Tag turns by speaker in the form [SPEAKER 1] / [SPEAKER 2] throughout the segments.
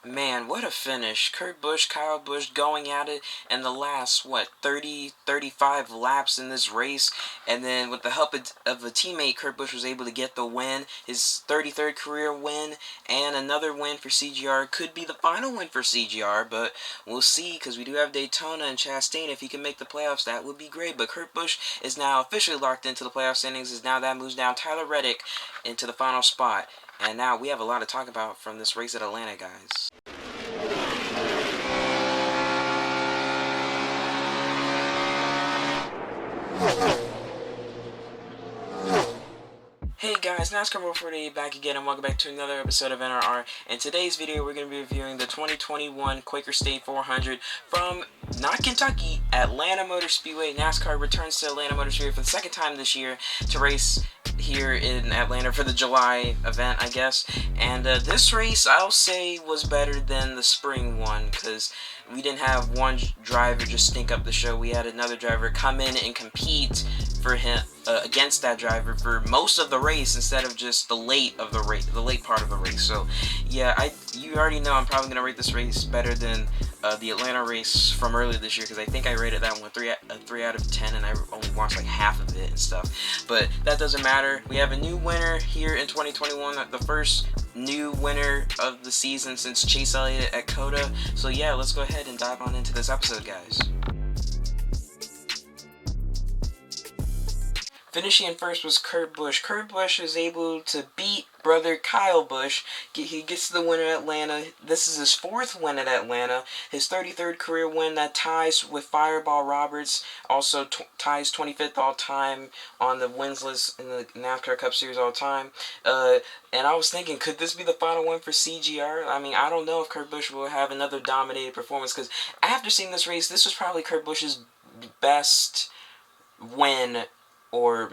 [SPEAKER 1] Man, what a finish. Kurt Busch, Kyle Busch going at it in the last, 30, 35 laps in this race. And then with the help of a teammate, Kurt Busch was able to get the win. His 33rd career win and another win for CGR. Could be the final win for CGR, but we'll see because we do have Daytona and Chastain. If he can make the playoffs, that would be great. But Kurt Busch is now officially locked into the playoff standings, as now that moves down Tyler Reddick into the final spot. And now we have a lot to talk about from this race at Atlanta, guys. Hey guys, NASCAR World 48 back again, and welcome back to another episode of NRR. In today's video, we're going to be reviewing the 2021 Quaker State 400 from, not Kentucky, Atlanta Motor Speedway. NASCAR returns to Atlanta Motor Speedway for the second time this year to race here in Atlanta for the July event, I guess. And this race, I'll say, was better than the spring one, because we didn't have one driver just stink up the show. We had another driver come in and compete for him against that driver for most of the race instead of just the late part of the race. So yeah, you already know I'm probably gonna rate this race better than the Atlanta race from earlier this year, because I think I rated that one 3 out of 10, and I only watched like half of it and stuff. But that doesn't matter. We have a new winner here in 2021, the first new winner of the season since Chase Elliott at COTA. So yeah, let's go ahead and dive on into this episode, guys. Finishing in first was Kurt Busch. Kurt Busch is able to beat brother Kyle Busch. He gets the win at Atlanta. This is his fourth win at Atlanta. His 33rd career win that ties with Fireball Roberts. Also ties 25th all time on the wins list in the NASCAR Cup Series all time. And I was thinking, could this be the final win for CGR? I mean, I don't know if Kurt Busch will have another dominated performance, because after seeing this race, this was probably Kurt Busch's best win or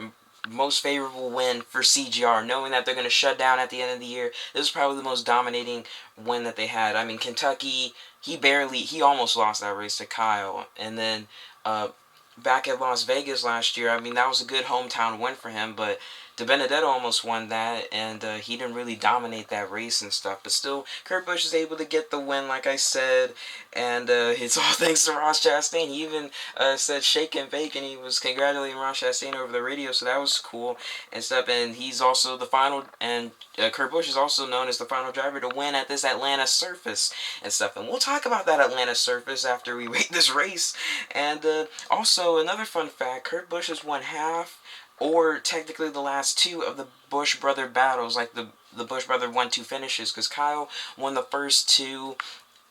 [SPEAKER 1] most favorable win for CGR, knowing that they're going to shut down at the end of the year. This is probably the most dominating win that they had. I mean, Kentucky, he almost lost that race to Kyle. And then back at Las Vegas last year, I mean, that was a good hometown win for him, but DeBenedetto almost won that, and he didn't really dominate that race and stuff. But still, Kurt Busch is able to get the win, like I said, and it's all thanks to Ross Chastain. He even said shake and bake, and he was congratulating Ross Chastain over the radio, so that was cool and stuff. And he's also the final, and Kurt Busch is also known as the final driver to win at this Atlanta surface and stuff. And we'll talk about that Atlanta surface after we rate this race. And also, another fun fact, Kurt Busch has won half, or technically the last two, of the Busch brother battles. Like the Busch brother won 2 finishes, because Kyle won the first 2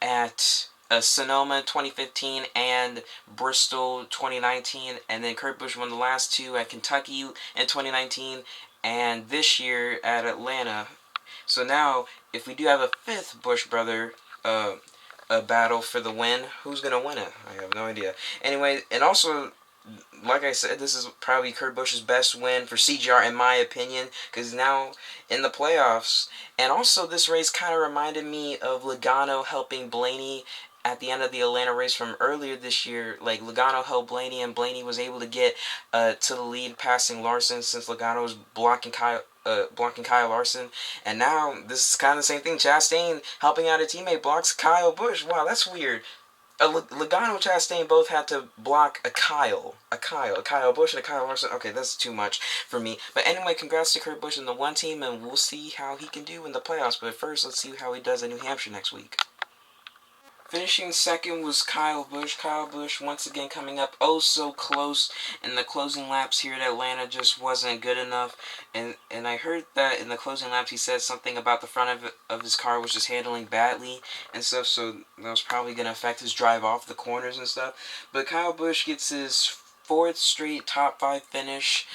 [SPEAKER 1] at Sonoma 2015 and Bristol 2019, and then Kurt Busch won the last 2 at Kentucky in 2019 and this year at Atlanta. So now, if we do have a 5th Busch brother a battle for the win, who's gonna win it? I have no idea. Anyway, and also, like I said, this is probably Kurt Busch's best win for CGR, in my opinion, because now in the playoffs. And also, this race kind of reminded me of Logano helping Blaney at the end of the Atlanta race from earlier this year. Like, Logano helped Blaney, and Blaney was able to get to the lead, passing Larson, since Logano was blocking Kyle Larson. And now this is kind of the same thing. Chastain helping out a teammate blocks Kyle Busch. Wow, that's weird. Logano and Chastain both had to block a Kyle Busch and a Kyle Larson. Okay, that's too much for me. But anyway, congrats to Kurt Busch and the one team, and we'll see how he can do in the playoffs. But first, let's see how he does in New Hampshire next week. Finishing second was Kyle Busch. Kyle Busch once again coming up oh so close in the closing laps here at Atlanta, just wasn't good enough. And I heard that in the closing laps he said something about the front of his car was just handling badly and stuff, so that was probably going to affect his drive off the corners and stuff. But Kyle Busch gets his 4th straight top 5 finish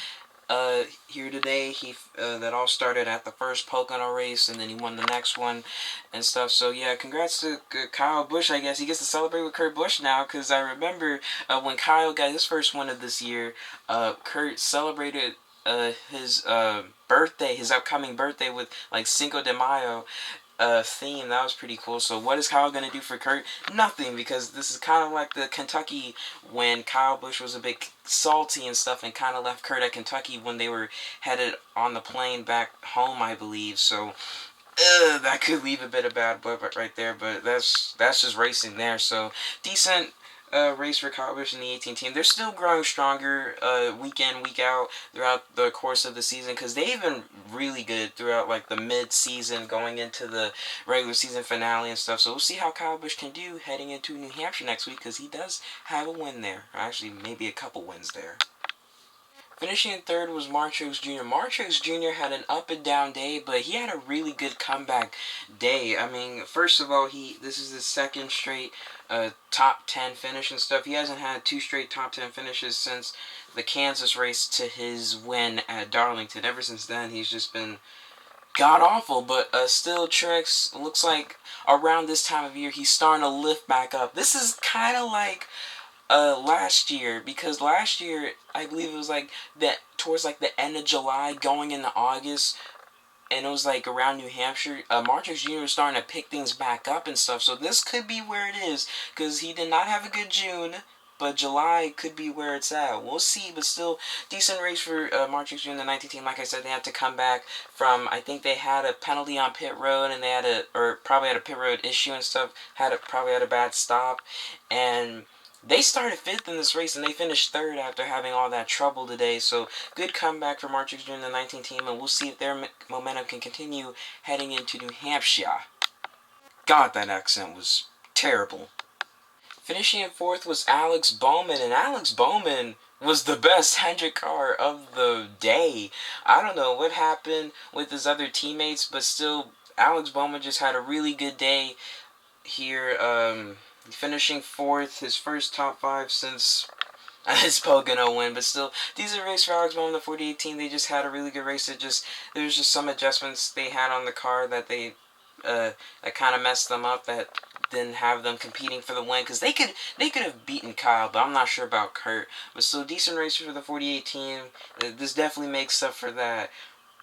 [SPEAKER 1] here today. That all started at the first Pocono race, and then he won the next one and stuff. So yeah, congrats to Kyle Busch. I guess he gets to celebrate with Kurt Busch now, because I remember when Kyle got his first win of this year, Kurt celebrated his birthday, his upcoming birthday, with like Cinco de Mayo theme. That was pretty cool. So what is Kyle going to do for Kurt? Nothing, because this is kind of like the Kentucky, when Kyle Busch was a bit salty and stuff and kind of left Kurt at Kentucky when they were headed on the plane back home, I believe. So That could leave a bit of bad blood right there, but that's just racing there. So decent race for Kyle Busch and the 18 team. They're still growing stronger week in, week out throughout the course of the season because they've been really good throughout like the mid-season going into the regular season finale and stuff. So we'll see how Kyle Busch can do heading into New Hampshire next week because he does have a win there. Actually, maybe a couple wins there. Finishing in third was Marchos Jr. Marchos Jr. had an up and down day, but he had a really good comeback day. I mean, first of all, this is his second straight top 10 finish and stuff. He hasn't had two straight top 10 finishes since the Kansas race to his win at Darlington. Ever since then, he's just been god awful, but still Truex looks like around this time of year he's starting to lift back up. This is kind of like last year, because last year I believe it was like that towards like the end of July going into August, and it was like around New Hampshire, Marcus Jr. was starting to pick things back up and stuff. So this could be where it is because he did not have a good June. But July could be where it's at. We'll see, but still decent race for Marcus Jr. and the 19 team. Like I said, they had to come back from, I think they had a penalty on pit road, and they had probably had a pit road issue and stuff. Probably had a bad stop, and they started fifth in this race and they finished third after having all that trouble today. So good comeback for Marcus Jr. and the 19 team, and we'll see if their momentum can continue heading into New Hampshire. God, that accent was terrible. Finishing in fourth was Alex Bowman, and Alex Bowman was the best Hendrick car of the day. I don't know what happened with his other teammates, but still, Alex Bowman just had a really good day here. Finishing fourth, his first top five since his Pocono win, but still decent race for Alex Bowman, the 48 team. They just had a really good race. There's just some adjustments they had on the car that that kind of messed them up, that didn't have them competing for the win, because they could have beaten Kyle, but I'm not sure about Kurt. But still decent race for the 48 team. This definitely makes up for that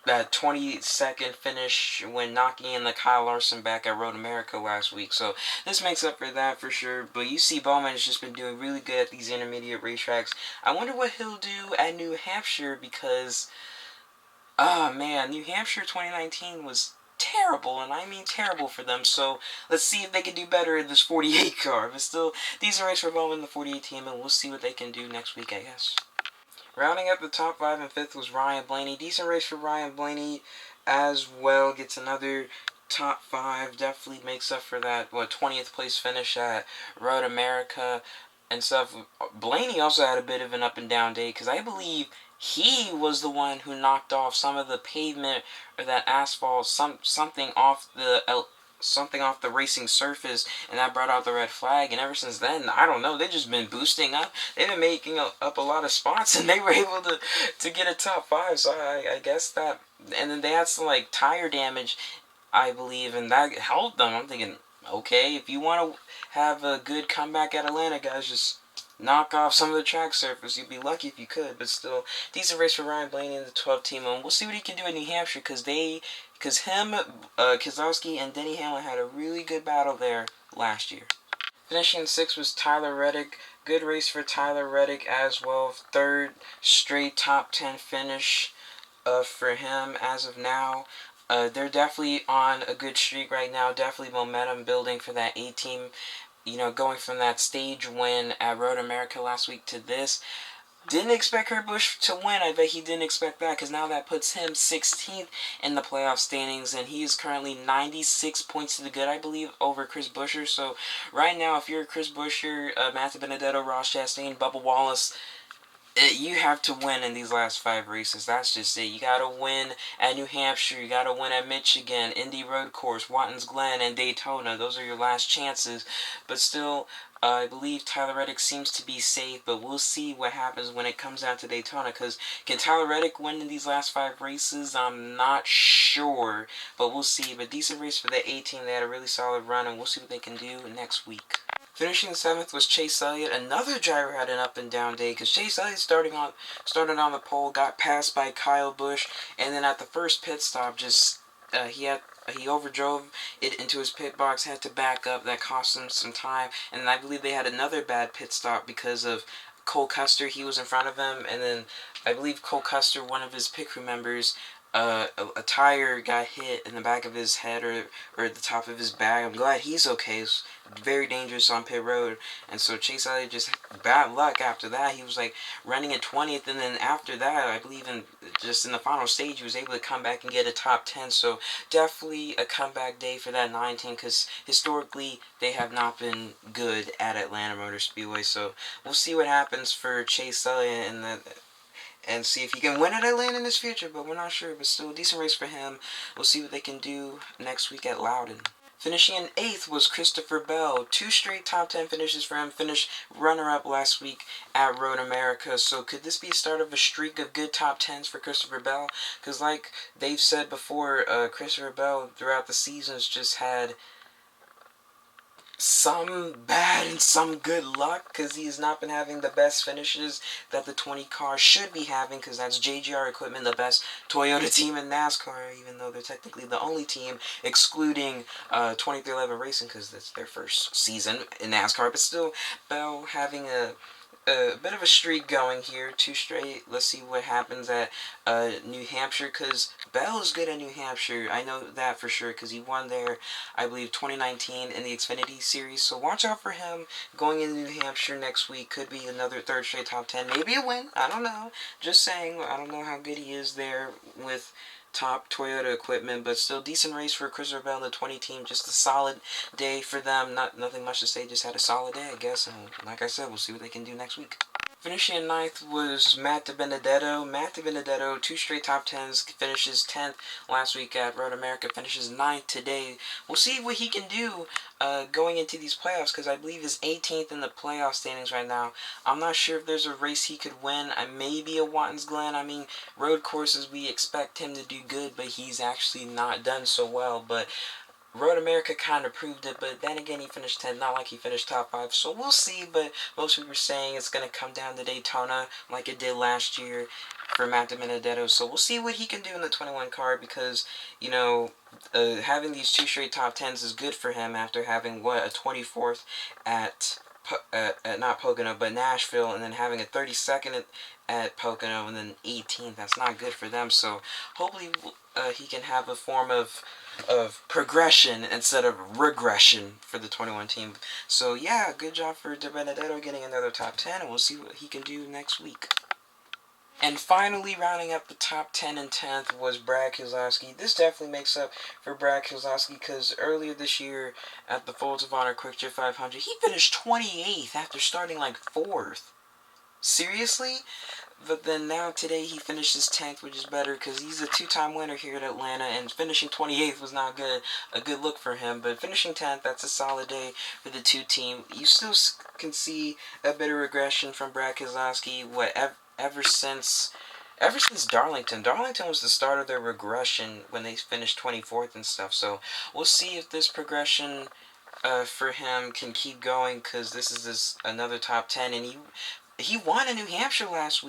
[SPEAKER 1] 20-second finish when knocking in the Kyle Larson back at Road America last week. So this makes up for that for sure. But you see Bowman has just been doing really good at these intermediate racetracks. I wonder what he'll do at New Hampshire because, oh man, New Hampshire 2019 was terrible, and I mean terrible for them. So let's see if they can do better in this 48 car. But still, these are race for Bowman, the 48 team, and we'll see what they can do next week, I guess. Rounding up the top 5 and 5th was Ryan Blaney. Decent race for Ryan Blaney as well. Gets another top 5. Definitely makes up for that 20th place finish at Road America and stuff. Blaney also had a bit of an up and down day because I believe he was the one who knocked off some of the pavement or that asphalt, something off the racing surface, and that brought out the red flag. And ever since then, I don't know, they've just been boosting up. They've been making up a lot of spots, and they were able to get a top 5. So I guess that, and then they had some like tire damage, I believe, and that helped them. I'm thinking, okay, if you want to have a good comeback at Atlanta, guys, just knock off some of the track surface. You'd be lucky if you could, but still, decent race for Ryan Blaney and the 12 team. And we'll see what he can do in New Hampshire because him, Keselowski, and Denny Hamlin had a really good battle there last year. Finishing 6th was Tyler Reddick. Good race for Tyler Reddick as well. Third straight top 10 finish for him as of now. They're definitely on a good streak right now. Definitely momentum building for that A team. Going from that stage win at Road America last week to this. Didn't expect Kurt Busch to win. I bet he didn't expect that because now that puts him 16th in the playoff standings, and he is currently 96 points to the good, I believe, over Chris Buescher. So right now, if you're Chris Buescher, Matthew Benedetto, Ross Chastain, Bubba Wallace, you have to win in these last 5 races. That's just it. You got to win at New Hampshire. You got to win at Michigan, Indy Road Course, Watkins Glen, and Daytona. Those are your last chances. But still, I believe Tyler Reddick seems to be safe, but we'll see what happens when it comes down to Daytona. Because can Tyler Reddick win in these last 5 races? I'm not sure, but we'll see. But decent race for the A team. They had a really solid run, and we'll see what they can do next week. Finishing 7th was Chase Elliott. Another driver had an up and down day because Chase Elliott started on the pole, got passed by Kyle Busch, and then at the first pit stop, just he overdrove it into his pit box, had to back up. That cost him some time, and I believe they had another bad pit stop because of Cole Custer. He was in front of him, and then I believe Cole Custer, one of his pit crew members, a tire got hit in the back of his head or the top of his back. I'm glad he's okay. It's very dangerous on pit road. And so Chase Elliott just bad luck after that. He was like running at 20th, and then after that, I believe just in the final stage, he was able to come back and get a top 10. So definitely a comeback day for that 9 team, because historically they have not been good at Atlanta Motor Speedway. So we'll see what happens for Chase Elliott and see if he can win at Atlanta in his future, but we're not sure. But still, a decent race for him. We'll see what they can do next week at Loudon. Finishing in 8th was Christopher Bell. 2 straight top 10 finishes for him. Finished runner-up last week at Road America. So could this be a start of a streak of good top 10s for Christopher Bell? Because like they've said before, Christopher Bell throughout the seasons just had some bad and some good luck, because he has not been having the best finishes that the 20 car should be having, because that's JGR Equipment, the best Toyota team in NASCAR, even though they're technically the only team, excluding 2311 Racing, because that's their first season in NASCAR. But still, Bell having a bit of a streak going here, 2 straight. Let's see what happens at New Hampshire, because Bell is good at New Hampshire. I know that for sure, because he won there, I believe, 2019 in the Xfinity Series. So watch out for him going into New Hampshire next week. Could be another 3rd straight top 10. Maybe a win. I don't know. Just saying. I don't know how good he is there with top Toyota equipment, but still decent race for Christopher Bell and the 20 team. Just a solid day for them. Nothing much to say, just had a solid day, I guess. And like I said, we'll see what they can do next week. Finishing in 9th was Matt DiBenedetto. Matt DiBenedetto, 2 straight top 10s, finishes 10th last week at Road America, finishes 9th today. We'll see what he can do going into these playoffs, because I believe he's 18th in the playoff standings right now. I'm not sure if there's a race he could win. Maybe a Watkins Glen. I mean, road courses, we expect him to do good, but he's actually not done so well. But Road America kind of proved it, but then again, he finished 10th, not like he finished top 5, so we'll see. But most people are saying it's going to come down to Daytona like it did last year for Matt DiBenedetto, so we'll see what he can do in the 21 car, because, you know, having these 2 straight top 10s is good for him after having, a 24th at not Pocono, but Nashville, and then having a 32nd at Pocono, and then 18th. That's not good for them, so hopefully he can have a form of progression instead of regression for the 21 team. So yeah, good job for DiBenedetto getting another top 10, and we'll see what he can do next week. And finally, rounding up the top 10 and 10th was Brad Keselowski. This definitely makes up for Brad Keselowski, because earlier this year at the Folds of Honor Quick Trip 500, he finished 28th after starting like 4th. Seriously? But then now today he finishes 10th, which is better, because he's a 2-time winner here at Atlanta, and finishing 28th was not good, a good look for him. But finishing 10th, that's a solid day for the 2 team. You still can see a bit of regression from Brad Keselowski, ever since Darlington. Darlington was the start of their regression when they finished 24th and stuff. So we'll see if this progression for him can keep going, because this is another top 10, and he won in New Hampshire last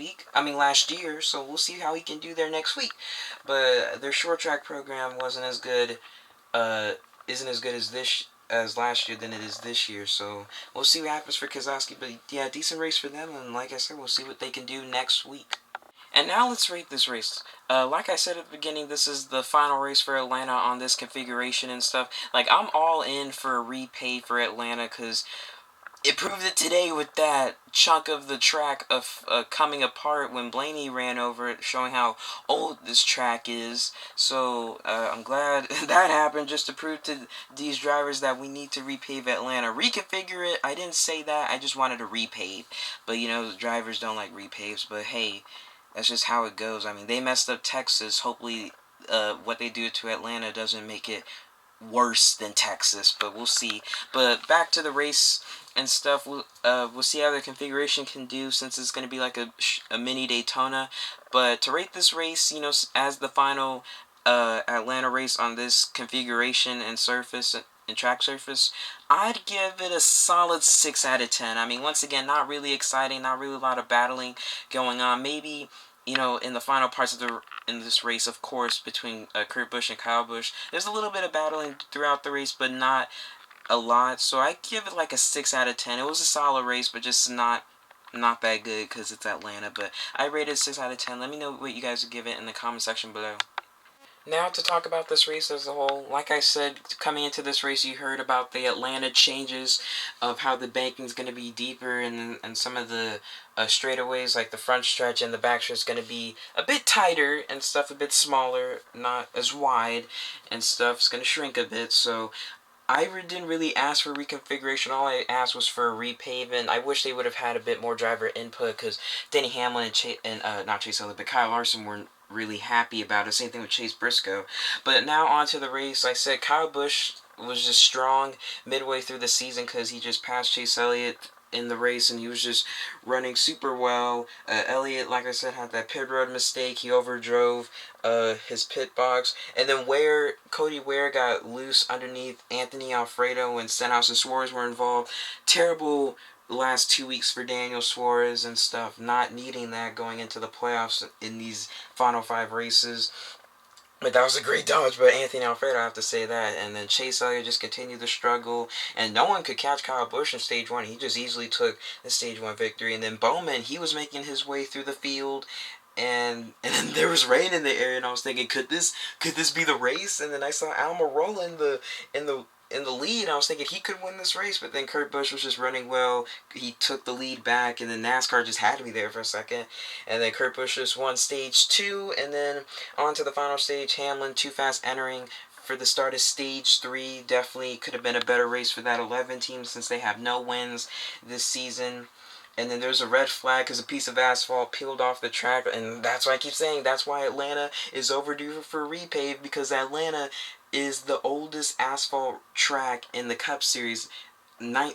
[SPEAKER 1] year, so we'll see how he can do there next week. But their short track program wasn't as good, isn't as good as last year than it is this year. So we'll see what happens for Keselowski. But yeah, decent race for them, and like I said, we'll see what they can do next week. And now let's rate this race. Like I said at the beginning, this is the final race for Atlanta on this configuration and stuff. Like, I'm all in for a repay for Atlanta, because it proved it today with that chunk of the track of coming apart when Blaney ran over it, showing how old this track is. So I'm glad that happened, just to prove to these drivers that we need to repave Atlanta. Reconfigure it, I didn't say that, I just wanted to repave. But, you know, the drivers don't like repaves, but hey, that's just how it goes. I mean, they messed up Texas. Hopefully what they do to Atlanta doesn't make it worse than Texas, but we'll see. But back to the race and stuff, we'll see how the configuration can do, since it's going to be like a mini Daytona. But to rate this race, you know, as the final Atlanta race on this configuration and surface and track surface, I'd give it a solid 6 out of 10. I mean, once again, not really exciting, not really a lot of battling going on. Maybe, you know, in the final parts of in this race, of course, between Kurt Busch and Kyle Busch, there's a little bit of battling throughout the race, but not a lot. So I give it like a 6 out of 10. It was a solid race, but just not that good, because it's Atlanta. But I rated 6 out of 10. Let me know what you guys would give it in the comment section below. Now to talk about this race as a whole, like I said, coming into this race, you heard about the Atlanta changes of how the banking is going to be deeper, and some of the straightaways, like the front stretch and the back stretch, is going to be a bit tighter and stuff, a bit smaller, not as wide, and stuff's going to shrink a bit. So didn't really ask for reconfiguration. All I asked was for a repavement. I wish they would have had a bit more driver input because Denny Hamlin and not Chase Elliott, but Kyle Larson weren't really happy about it. Same thing with Chase Briscoe. But now on to the race. Like I said, Kyle Busch was just strong midway through the season because he just passed Chase Elliott in the race and he was just running super well. Elliott, like I said, had that pit road mistake. He overdrove his pit box, and then Cody Ware got loose underneath Anthony Alfredo when Stenhouse and Suarez were involved. Terrible last 2 weeks for Daniel Suarez and stuff, not needing that going into the playoffs in these final 5 races. But that was a great dodge by Anthony Alfredo, I have to say that. And then Chase Elliott just continued to struggle, and no one could catch Kyle Busch in stage one. He just easily took the stage one victory. And then Bowman, he was making his way through the field, and then there was rain in the area, and I was thinking, could this be the race? And then I saw Almirola in the lead, and I was thinking he could win this race, but then Kurt Busch was just running well. He took the lead back, and then NASCAR just had me there for a second. And then Kurt Busch just won stage two, and then on to the final stage. Hamlin too fast entering for the start of stage three. Definitely could have been a better race for that 11 team since they have no wins this season. And then there's a red flag because a piece of asphalt peeled off the track, and that's why I keep saying that's why Atlanta is overdue for repave, because Atlanta is the oldest asphalt track in the Cup Series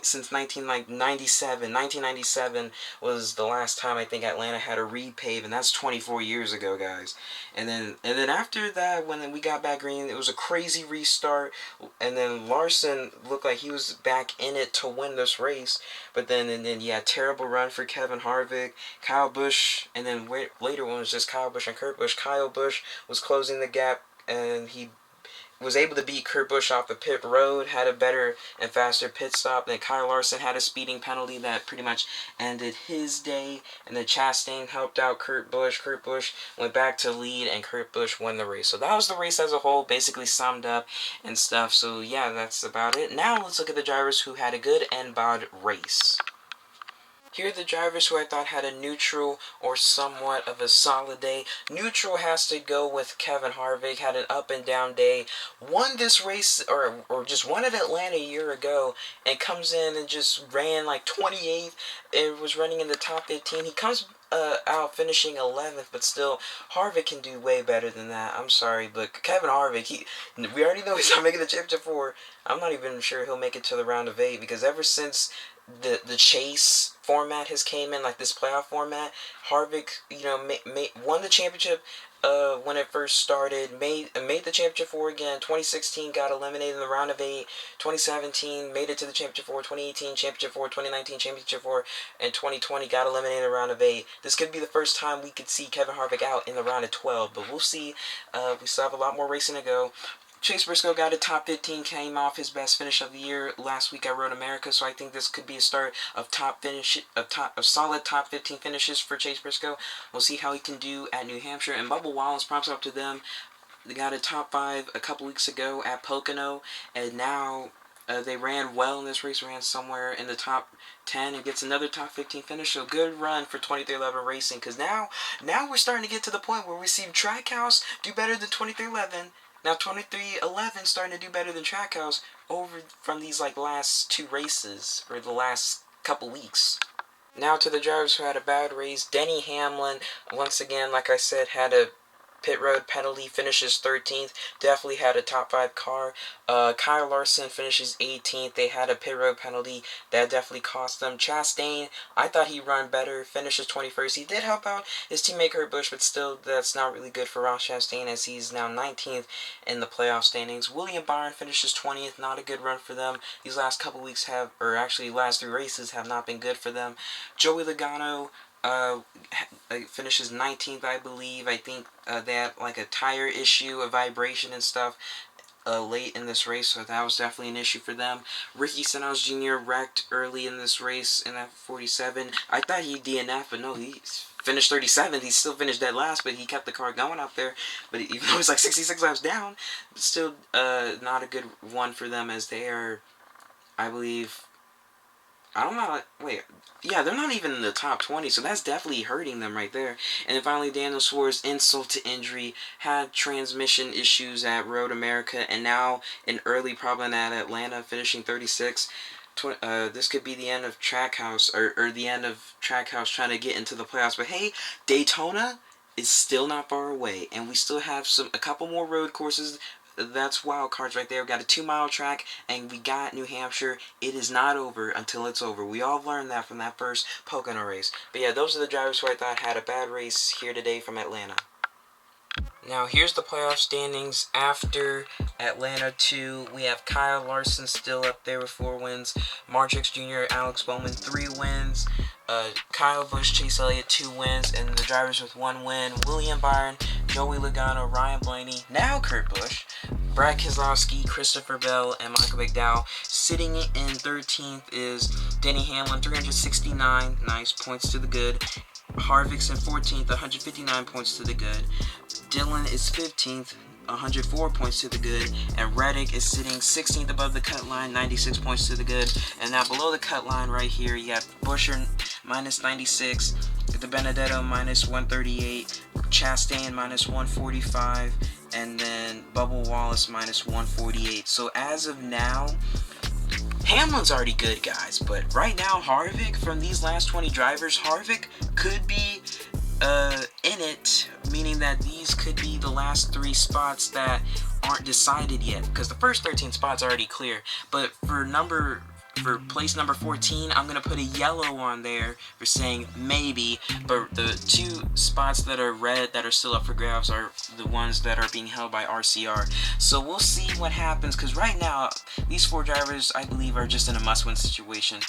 [SPEAKER 1] since 1997 was the last time I think Atlanta had a repave, and that's 24 years ago, guys. And then after that, when we got back green, it was a crazy restart, and then Larson looked like he was back in it to win this race. But then yeah, terrible run for Kevin Harvick, Kyle Busch, and then later when it was just Kyle Busch and Kurt Busch. Kyle Busch was closing the gap, and he was able to beat Kurt Busch off the pit road, had a better and faster pit stop. Then Kyle Larson had a speeding penalty that pretty much ended his day. And then Chastain helped out Kurt Busch. Kurt Busch went back to lead, and Kurt Busch won the race. So that was the race as a whole, basically summed up and stuff. So yeah, that's about it. Now let's look at the drivers who had a good and bad race. Here are the drivers who I thought had a neutral or somewhat of a solid day. Neutral has to go with Kevin Harvick. Had an up and down day. Won this race, or just won at Atlanta a year ago, and comes in and just ran like 28th. It was running in the top 15. He comes out finishing 11th, but still, Harvick can do way better than that. I'm sorry, but Kevin Harvick, we already know he's not making the championship 4. I'm not even sure he'll make it to the round of 8, because ever since the chase format has came in, like this playoff format, Harvick, won the championship when it first started, made the championship 4 again. 2016 got eliminated in the round of 8. 2017 made it to the championship 4. 2018 championship 4. 2019 championship 4. And 2020 got eliminated in the round of 8. This could be the first time we could see Kevin Harvick out in the round of 12, but we'll see. We still have a lot more racing to go. Chase Briscoe got a top 15, came off his best finish of the year last week at Road America, so I think this could be a start of solid top 15 finishes for Chase Briscoe. We'll see how he can do at New Hampshire. And Bubba Wallace, props up to them. They got a top 5 a couple weeks ago at Pocono, and now they ran well in this race, ran somewhere in the top 10 and gets another top 15 finish. So good run for 2311 Racing, because now we're starting to get to the point where we see Trackhouse do better than 2311. Now 2311 starting to do better than Trackhouse over from these last 2 races, or the last couple weeks. Now to the drivers who had a bad race. Denny Hamlin, once again, like I said, had a pit road penalty, finishes 13th. Definitely had a top 5 car. Kyle Larson finishes 18th. They had a pit road penalty that definitely cost them. Chastain, I thought he'd run better, finishes 21st. He did help out his teammate Kurt Busch, but still that's not really good for Ross Chastain, as he's now 19th in the playoff standings. William Byron finishes 20th. Not a good run for them. These last couple weeks last 3 races have not been good for them. Joey Logano finishes 19th, I believe. I think they had a tire issue, a vibration and stuff. late in this race, so that was definitely an issue for them. Ricky Stenhouse Jr. wrecked early in this race in that 47. I thought he'd DNF, but no, he finished 37th. He still finished dead last, but he kept the car going out there. But even though it was like 66 laps down, still not a good one for them, as they are, I believe, I don't know. Wait, yeah, they're not even in the top 20, so that's definitely hurting them right there. And then finally, Daniel Suarez, insult to injury, had transmission issues at Road America, and now an early problem at Atlanta, finishing 36. This could be the end of Trackhouse, or the end of Trackhouse trying to get into the playoffs. But hey, Daytona is still not far away, and we still have a couple more road courses. That's wild cards right there. We got a 2-mile track, and we got New Hampshire. It is not over until it's over. We all learned that from that first Pocono race. But yeah, those are the drivers who I thought had a bad race here today from Atlanta. Now, here's the playoff standings after Atlanta 2. We have Kyle Larson still up there with 4 wins. Martrix Jr., Alex Bowman, 3 wins. Kyle Busch, Chase Elliott, 2 wins. And the drivers with 1 win, William Byron, Joey Logano, Ryan Blaney, now Kurt Busch, Brad Keselowski, Christopher Bell, and Michael McDowell. Sitting in 13th is Denny Hamlin, 369. Nice, points to the good. Harvick's in 14th, 159 points to the good. Dillon is 15th, 104 points to the good. And Reddick is sitting 16th above the cut line, 96 points to the good. And now below the cut line right here, you have Buescher minus 96, De Benedetto minus 138, Chastain minus 145, and then Bubba Wallace minus 148. So as of now, Hamlin's already good, guys, but right now, Harvick, from these last 20 drivers, Harvick could be in it, meaning that these could be the last 3 spots that aren't decided yet, because the first 13 spots are already clear. But for place number 14, I'm going to put a yellow on there for saying maybe, but the 2 spots that are red that are still up for grabs are the ones that are being held by RCR. So we'll see what happens, because right now, these 4 drivers, I believe, are just in a must-win situation.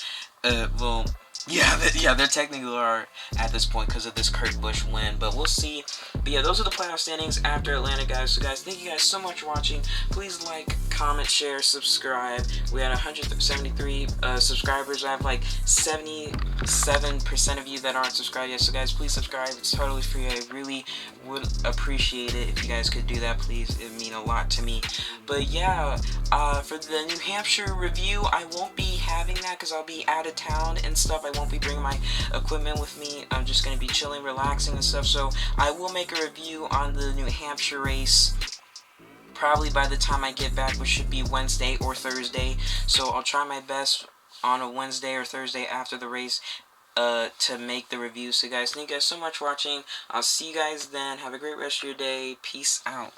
[SPEAKER 1] Yeah, they technically are at this point because of this Kurt Busch win, but we'll see. But yeah, those are the playoff standings after Atlanta, guys. So guys, thank you guys so much for watching. Please like, comment, share, subscribe. We had 173 subscribers. I have like 77% of you that aren't subscribed yet. So guys, please subscribe. It's totally free. I really would appreciate it if you guys could do that, please. It would mean a lot to me. But yeah, for the New Hampshire review, I won't be having that because I'll be out of town and stuff. I won't be bringing my equipment with me. I'm just going to be chilling, relaxing and stuff. So I will make a review on the New Hampshire race probably by the time I get back, which should be Wednesday or Thursday. So I'll try my best on a Wednesday or Thursday after the race to make the review. So guys, thank you guys so much for watching. I'll see you guys then. Have a great rest of your day. Peace out.